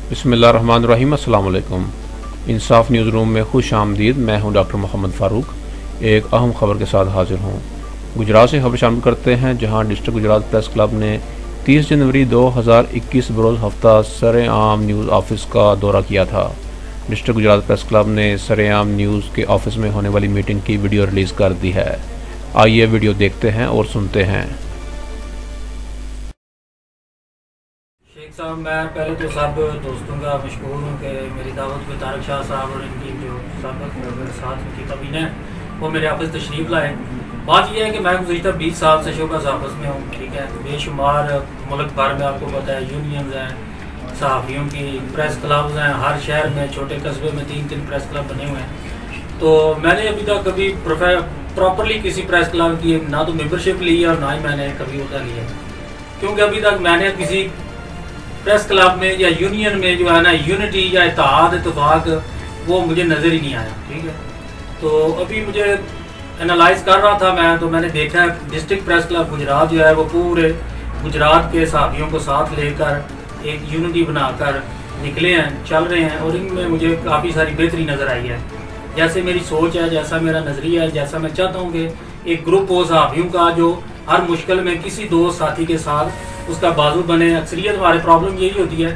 बिस्मिल्लाहिर्रहमानिर्रहीम। अस्सलाम वालेकुम। इंसाफ न्यूज़ रूम में खुश आमदीद। मैं हूं डॉक्टर मोहम्मद फ़ारूक। एक अहम खबर के साथ हाजिर हूं। गुजरात से खबर शामिल करते हैं, जहां डिस्ट्रिक्ट गुजरात प्रेस क्लब ने 30 जनवरी 2021 बरोज़ हफ्ता सरेआम न्यूज़ ऑफिस का दौरा किया था। डिस्ट्रिक्ट गुजरात प्रेस क्लब ने सरेआम न्यूज़ के ऑफिस में होने वाली मीटिंग की वीडियो रिलीज़ कर दी है। आइए वीडियो देखते हैं और सुनते हैं। शेख साहब, मैं पहले तो सब दोस्तों का मशकूर हूँ कि मेरी दावत पे तारक शाह साहब और इनकी जो सबक मेरे साथ इनकी कबीना है वो मेरे ऑफिस तशरीफ़ लाए। बात यह है कि मैं गुज़श्ता 20 साल से शोबा ऑफिस में हूँ, ठीक है। बेशुमार मुल्क भर में आपको पता है यूनियंस हैं, सहाफ़ियों की प्रेस क्लब्स हैं, हर शहर में छोटे कस्बे में 3-3 प्रेस क्लब बने हुए हैं। तो मैंने अभी तक कभी प्रॉपरली किसी प्रेस क्लब की ना तो मेम्बरशिप ली है और ना ही मैंने कभी उठा लिया, क्योंकि अभी तक मैंने किसी प्रेस क्लब में या यूनियन में जो है ना यूनिटी या इत्तेहाद इत्तेफाक वो मुझे नज़र ही नहीं आया, ठीक है। तो अभी मुझे एनालाइज कर रहा था मैं, तो मैंने देखा है डिस्ट्रिक्ट प्रेस क्लब गुजरात जो है वो पूरे गुजरात के सहाफ़ियों को साथ लेकर एक यूनिटी बनाकर निकले हैं, चल रहे हैं, और इनमें मुझे काफ़ी सारी बेहतरी नज़र आई है। जैसे मेरी सोच है, जैसा मेरा नज़रिया है, जैसा मैं चाहता हूँ कि एक ग्रुप हो सहाफ़ियों का जो हर मुश्किल में किसी दोस्त साथी के साथ उसका बाजू बने। अक्सरियत हमारे प्रॉब्लम यही होती है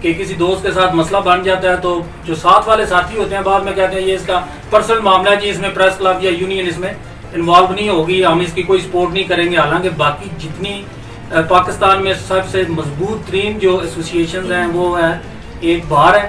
कि किसी दोस्त के साथ मसला बन जाता है तो जो साथ वाले साथी होते हैं बाद में कहते हैं ये इसका पर्सनल मामला है जी, इसमें प्रेस क्लब या यूनियन इसमें इन्वॉल्व नहीं होगी, हम इसकी कोई सपोर्ट नहीं करेंगे। हालांकि बाकी जितनी पाकिस्तान में सबसे मजबूत तरीन जो एसोसिएशन हैं वो है, एक बार है,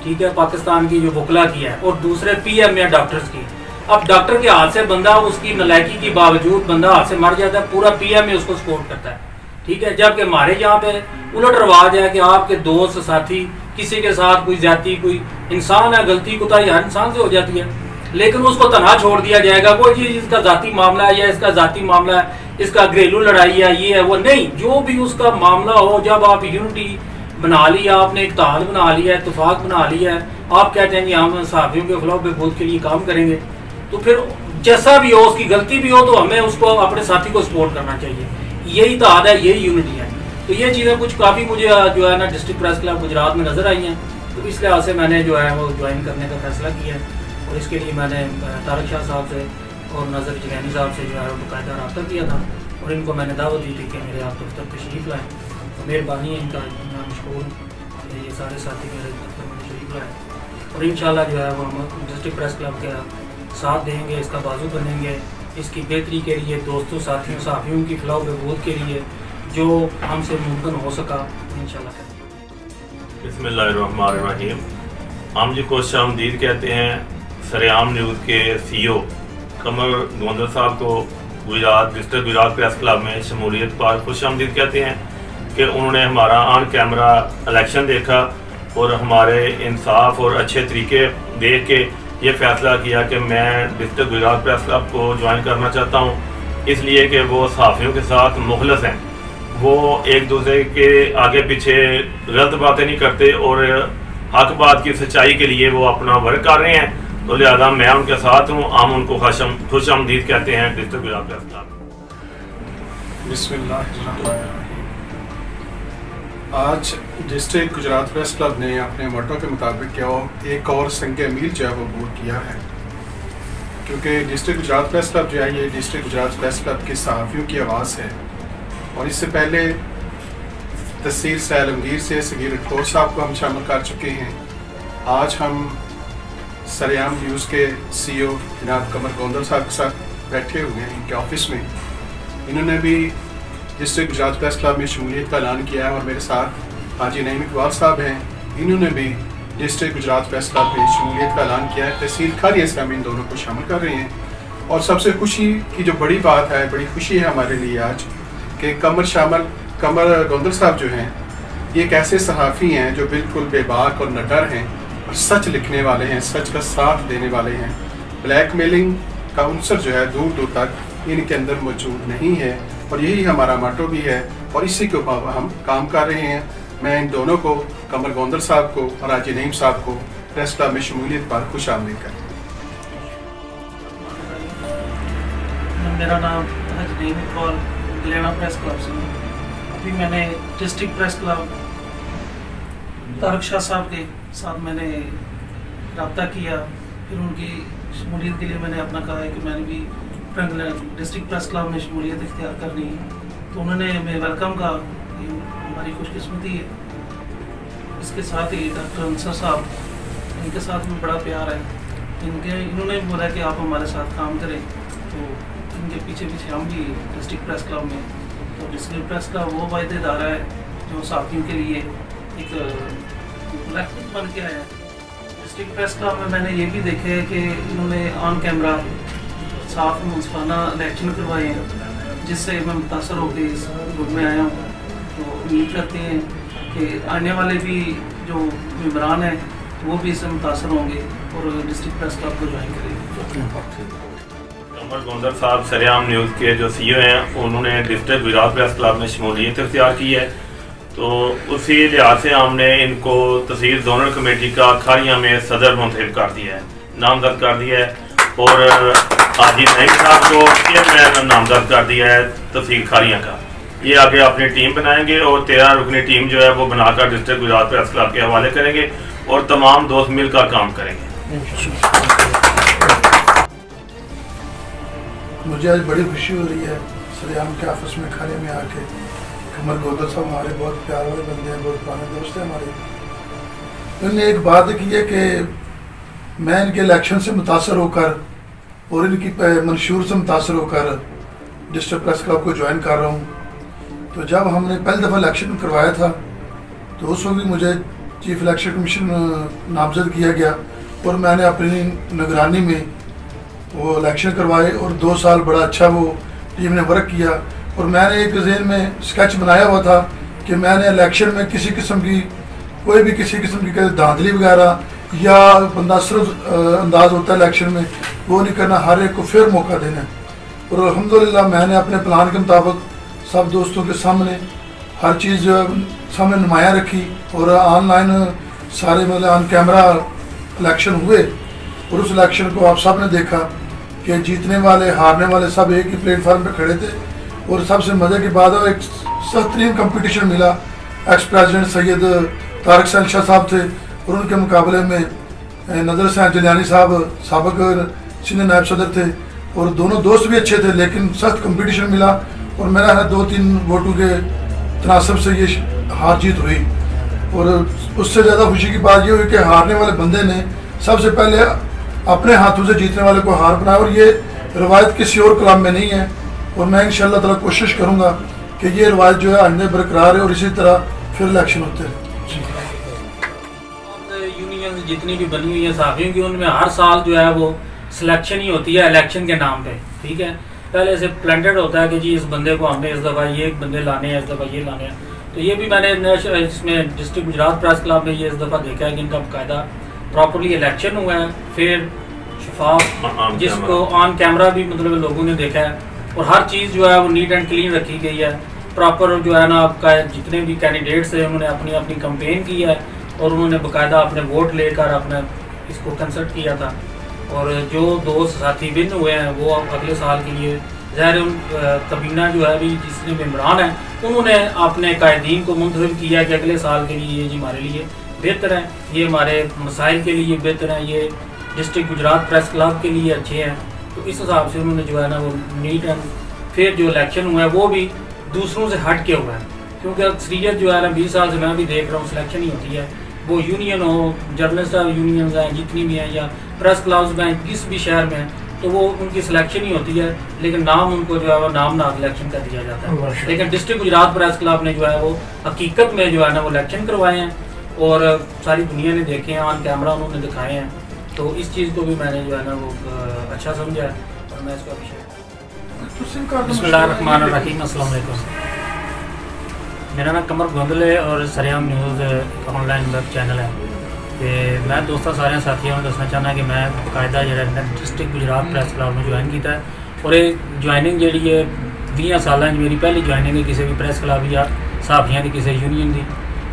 ठीक है, पाकिस्तान की जो वकला की है, और दूसरे PM या डॉक्टर्स की। अब डॉक्टर के हाथ से बंदा उसकी नलायकी के बावजूद बंदा हाथ से मर जाता है, पूरा PM उसको सपोर्ट करता है, ठीक है। जबकि हमारे यहाँ पे उलट रवाज है कि आपके दोस्त साथी किसी के साथ कोई ज्यादती, कोई इंसान है, गलती कोताही हर इंसान से हो जाती है, लेकिन उसको तनहा छोड़ दिया जाएगा। कोई चीज इसका जाती मामला है या इसका जाती मामला है, इसका घरेलू लड़ाई है, ये है वो नहीं, जो भी उसका मामला हो, जब आप यूनिटी बना लिया, आपने इत्तेहाद बना लिया, इत्तेफाक बना लिया है, आप कहते हैं कि हम सहाफ़ियों के खिलाफ बगौत के लिए काम करेंगे, तो फिर जैसा भी हो, उसकी गलती भी हो तो हमें उसको अपने साथी को सपोर्ट करना चाहिए। यही इत्तेहाद है, यही यूनिटी है। तो ये चीज़ें कुछ काफ़ी मुझे जो है ना डिस्ट्रिक्ट प्रेस क्लब गुजरात में नज़र आई हैं, तो इस लिहाज से मैंने जो है वो ज्वाइन करने का फैसला किया है। और इसके लिए मैंने तारक शाह साहब से और नज़र जगैनी साहब से जो है वो बाकायदा रब्ता किया था, और इनको मैंने दावत दी थी कि मेरे आप दफ्तर तशरीफ़ लाएँ। तो मेहरबानी है इनका, मैं मशहूर ये सारे साथी मेरे दफ्तर में तशरीफ़ लाएँ, और इंशाल्लाह जो है वो हम डिस्ट्रिक्ट प्रेस क्लब के साथ देंगे, इसका बाजू बनेंगे, इसकी बेहतरी के लिए, दोस्तों साथियों सहाफ़ियों की फलाह बहबूद के लिए जो हमसे मुमकिन हो सका इंशाल्लाह। बिस्मिल्लाहिर्रहमानिर्रहीम। हम जी को खुशामदीद कहते हैं सरेआम न्यूज़ के CEO कमर गोंदल साहब को Gujarat district Gujarat press club में शमूलियत पर खुशामदीद कहते हैं कि उन्होंने हमारा ऑन कैमरा इलेक्शन देखा और हमारे इंसाफ और अच्छे तरीके देख के ये फैसला किया कि मैं डिस्ट्रिक्ट गुजरात प्रेस क्लब को ज्वाइन करना चाहता हूँ, इसलिए कि वो सहाफ़ियों के साथ मुखलस हैं, वो एक दूसरे के आगे पीछे गलत बातें नहीं करते और हक बात की सच्चाई के लिए वो अपना वर्क कर रहे हैं। तो लिहाजा मैं उनके साथ हूँ, हम उनको खुशामदीद कहते हैं डिस्ट्रिक्ट गुजरात प्रेस क्लब। बिस्मिल्लाहिर्रहमानिर्रहीम। आज डिस्ट्रिक्ट गुजरात प्रेस क्लब ने अपने मोटो के मुताबिक एक और संग मील जो है वो अबूर किया है, क्योंकि डिस्ट्रिक्ट गुजरात प्रेस क्लब जो है ये डिस्ट्रिक्ट गुजरात प्रेस क्लब के सहाफ़ियों की आवाज़ है। और इससे पहले तहसील से आलमगीर से सगीर रठौर साहब को हम शामिल कर चुके हैं। आज हम सरेआम न्यूज़ के CEO जनाब कमर गोंदल साहब के साथ बैठे हुए हैं इनके ऑफिस में। इन्होंने भी डिस्ट्रिक्ट गुजरात प्रेस क्लब में शमूलियत का ऐलान किया है, और मेरे साथ हाजी नईम इकबाल साहब हैं, इन्होंने भी डिस्ट्रिक्ट गुजरात प्रेस क्लब में शमूलियत का ऐलान किया है। तहसील खारिया से हम इन दोनों को शामिल कर रहे हैं। और सबसे खुशी की जो बड़ी बात है, बड़ी खुशी है हमारे लिए आज कि कमर गोंदल साहब जो हैं ये एक ऐसे सहाफ़ी हैं जो बिल्कुल बेबाक और निडर हैं और सच लिखने वाले हैं, सच का साथ देने वाले हैं। ब्लैकमेलिंग का अंसर जो है दूर दूर तक इनके अंदर मौजूद नहीं है, और यही हमारा मोटो भी है, और इसी के ऊपर हम काम कर रहे हैं। मैं इन दोनों को, कमर गोंदल साहब को और हाजी नईम साहब को, प्रेस क्लब में शमूलियत पर खुशामदीद करता हूं। मेरा नाम हाजी नईम इकबाल लेना प्रेस क्लब से। अभी मैंने district press club Tarak Shah साहब के साथ मैंने रब्ता किया, फिर उनकी शमूलियत के लिए मैंने अपना कहा है कि मैंने भी डिस्ट्रिक्ट प्रेस क्लब में शमूलियत इख्तियार करनी है, तो उन्होंने हमें वेलकम कहा। ये हमारी खुशकिस्मती है। इसके साथ ही डॉक्टर अंसर साहब, इनके साथ में बड़ा प्यार है। इन्होंने भी बोला कि आप हमारे साथ काम करें, तो इनके पीछे पीछे हम भी डिस्ट्रिक्ट प्रेस क्लब में। तो डिस्ट्रिक्ट प्रेस क्लब वो वायदे इदारा है जो सहाफ़ियों के लिए एक प्लेटफॉर्म बन के आया है। डिस्ट्रिक्ट प्रेस क्लब में मैंने ये भी देखे है कि इन्होंने ऑन कैमरा साफ मुंसफाना इलेक्शन करवाए हैं, जिससे मैं मुतासर होकर इस ग्रुप में आया हूँ। तो उम्मीद करते हैं कि आने वाले भी जो मेम्बरान हैं वो भी इससे मुतासर होंगे और डिस्ट्रिक्ट प्रेस क्लब को ज्वाइन करेंगे। कमर गोंदर साहब सरेआम न्यूज़ के जो CEO हैं, उन्होंने डिस्ट्रिक्ट गुजरात प्रेस क्लब में शमूलियत इख्तियार की है, तो उसी लिहाज से हमने इनको तहसील जोनल कमेटी का खारियाँ में सदर मुंतखब कर दिया है, नामजद कर दिया है, और हाजी नईम साहब को चेयरमैन नामजद कर दिया है तहसील खारियाँ का। ये आगे अपनी टीम बनाएंगे और 13 रुकनी टीम जो है वो बनाकर डिस्ट्रिक्ट गुजरात प्रेस क्लब के हवाले करेंगे और तमाम दोस्त मिलकर काम करेंगे। मुझे आज बड़ी खुशी हो रही है सरेआम के ऑफिस में खाने में आके। कमर गोदर साहब हमारे बहुत प्यार वाले बंदे हैं, बहुत पुराने दोस्त हैं हमारे। उन्होंने एक बात की है कि मैं इनके इलेक्शन से मुतासर होकर और इनकी मंशूर से मुतासर होकर डिस्ट्रिक्ट प्रेस क्लब को ज्वाइन कर रहा हूँ। तो जब हमने पहली दफ़ा इलेक्शन करवाया था तो उस वक्त भी मुझे चीफ इलेक्शन कमीशन नामजद किया गया और मैंने अपनी निगरानी में वो इलेक्शन करवाए और 2 साल बड़ा अच्छा वो टीम ने वर्क किया। और मैंने एक ज़हन में स्केच बनाया हुआ था कि मैंने इलेक्शन में किसी किस्म की कोई भी किसी किस्म की धांधली वगैरह या बंदा सिर्फ अंदाज होता है इलेक्शन में, वो नहीं करना, हर एक को फेयर मौका देना। और अल्हम्दुलिल्लाह मैंने अपने प्लान के मुताबिक सब दोस्तों के सामने हर चीज़ सामने नुमाया रखी और ऑनलाइन सारे मतलब ऑन कैमरा इलेक्शन हुए। और उस इलेक्शन को आप सब ने देखा कि जीतने वाले हारने वाले सब एक ही प्लेटफार्म पे खड़े थे। और सबसे मज़े की बात है, एक सख्त तरीन कम्पटिशन मिला। एक्स प्रेसिडेंट सैयद तारक शाह साहब थे और उनके मुकाबले में नज़र हुसैन जलानी साहब साबिक सीनियर नायब सदर थे और दोनों दोस्त भी अच्छे थे, लेकिन सख्त कम्पटिशन मिला और मेरा है 2-3 वोटों के तनासब से ये हार जीत हुई। और उससे ज़्यादा खुशी की बात ये हुई कि हारने वाले बंदे ने सबसे पहले अपने हाथों से जीतने वाले को हार बनाया। और ये रवायत किसी और क्लब में नहीं है और मैं इंशाअल्लाह ताला कोशिश करूँगा कि ये रवायत जो है आइंदा बरकरार है और इसी तरह फिर इलेक्शन होते हैं। यूनियन जितनी भी बनी हुई है सहाफ़ियों की, उनमें हर साल जो है वो सिलेक्शन ही होती है इलेक्शन के नाम पे। ठीक है, पहले से प्लान्ड होता है कि जी इस बंदे को हमने इस दफ़ा ये बंदे लाने हैं, इस दफ़ा ये लाने हैं। तो ये भी मैंने इसमें डिस्ट्रिक्ट गुजरात प्रेस क्लब में ये इस दफ़ा देखा है कि इनका बाकायदा प्रॉपरली इलेक्शन हुआ है, फिर शफाफ जिसको ऑन कैमरा भी मतलब लोगों ने देखा है और हर चीज़ जो है वो नीट एंड क्लीन रखी गई है। प्रॉपर जो है ना आपका जितने भी कैंडिडेट्स हैं उन्होंने अपनी अपनी कंपेन की है और उन्होंने बाकायदा अपने वोट लेकर अपने इसको कंसल्ट किया था। और जो दोस्त साथी विन हुए हैं वो अगले साल के लिए ज़ाहिर उन कबीना जो है भी जिसने मेम्बरान है उन्होंने अपने कायदीन को मुंतखब किया कि अगले साल के लिए ये जी हमारे लिए बेहतर है, ये हमारे मसाइल के लिए बेहतर है, ये डिस्ट्रिक्ट गुजरात प्रेस क्लब के लिए अच्छे हैं। तो इस हिसाब से उन्होंने जो है ना वो नीट एंड फिर जो इलेक्शन हुआ है वो भी दूसरों से हट के हुआ है, क्योंकि अक्सरियत जो है ना 20 साल से मैं भी देख रहा हूँ सिलेक्शन ही होती है, वो यूनियन हो, जर्नलिस्ट यूनियन हैं जितनी भी हैं या प्रेस क्लब्स हैं किस भी शहर में, तो वो उनकी सिलेक्शन ही होती है, लेकिन नाम उनको जो है वो नाम ना इलेक्शन कर दिया जाता है। लेकिन डिस्ट्रिक्ट गुजरात प्रेस क्लब ने जो है वो हकीकत में जो है ना वो इलेक्शन करवाए हैं और सारी दुनिया ने देखे हैं, ऑन कैमरा उन्होंने दिखाए हैं। तो इस चीज़ को भी मैंने जो है ना वो अच्छा समझा है और मैं इसका बिस्मिल्लाहिर्रहमानिर्रहीम। अस्सलाम वालेकुम। मेरा नाम कमर गोंदल है और सरेआम न्यूज़ ऑनलाइन वेब चैनल है। तो मैं दोस्तों सारे साथियों को दसना चाहना कि मैं बाकायदा जो डिस्ट्रिक्ट गुजरात प्रेस क्लब में ज्वाइन किया है और ये ज्वाइनिंग जी है 20 साल मेरी पहली ज्वाइनिंग है किसी भी प्रेस क्लब या सहाफियां की किसी यूनियन की।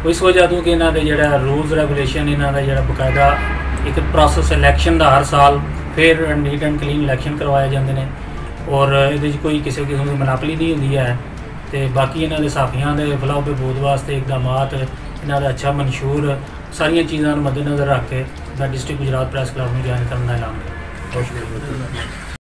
तो इस वजह तो कि इन्हों के जो रूल्स रेगूलेशन इन्हों का जो बाकायदा एक प्रोसैस इलैक्शन का हर साल फिर नीट एंड क्लीन इलैक्शन करवाए जाते हैं और ये कोई किसी किस्म की मनापली नहीं होंगी है। तो बाकी इन्हों के सहाफियां के फलाह बहबूद वास्ते इकदाम इन्हों का अच्छा मंशूर सारिया चीज़ों मद्देनज़र रख के मैं डिस्ट्रिक्ट गुजरात प्रैस क्लब में ज्वाइन करने का ऐलान किया। बहुत शुक्रिया।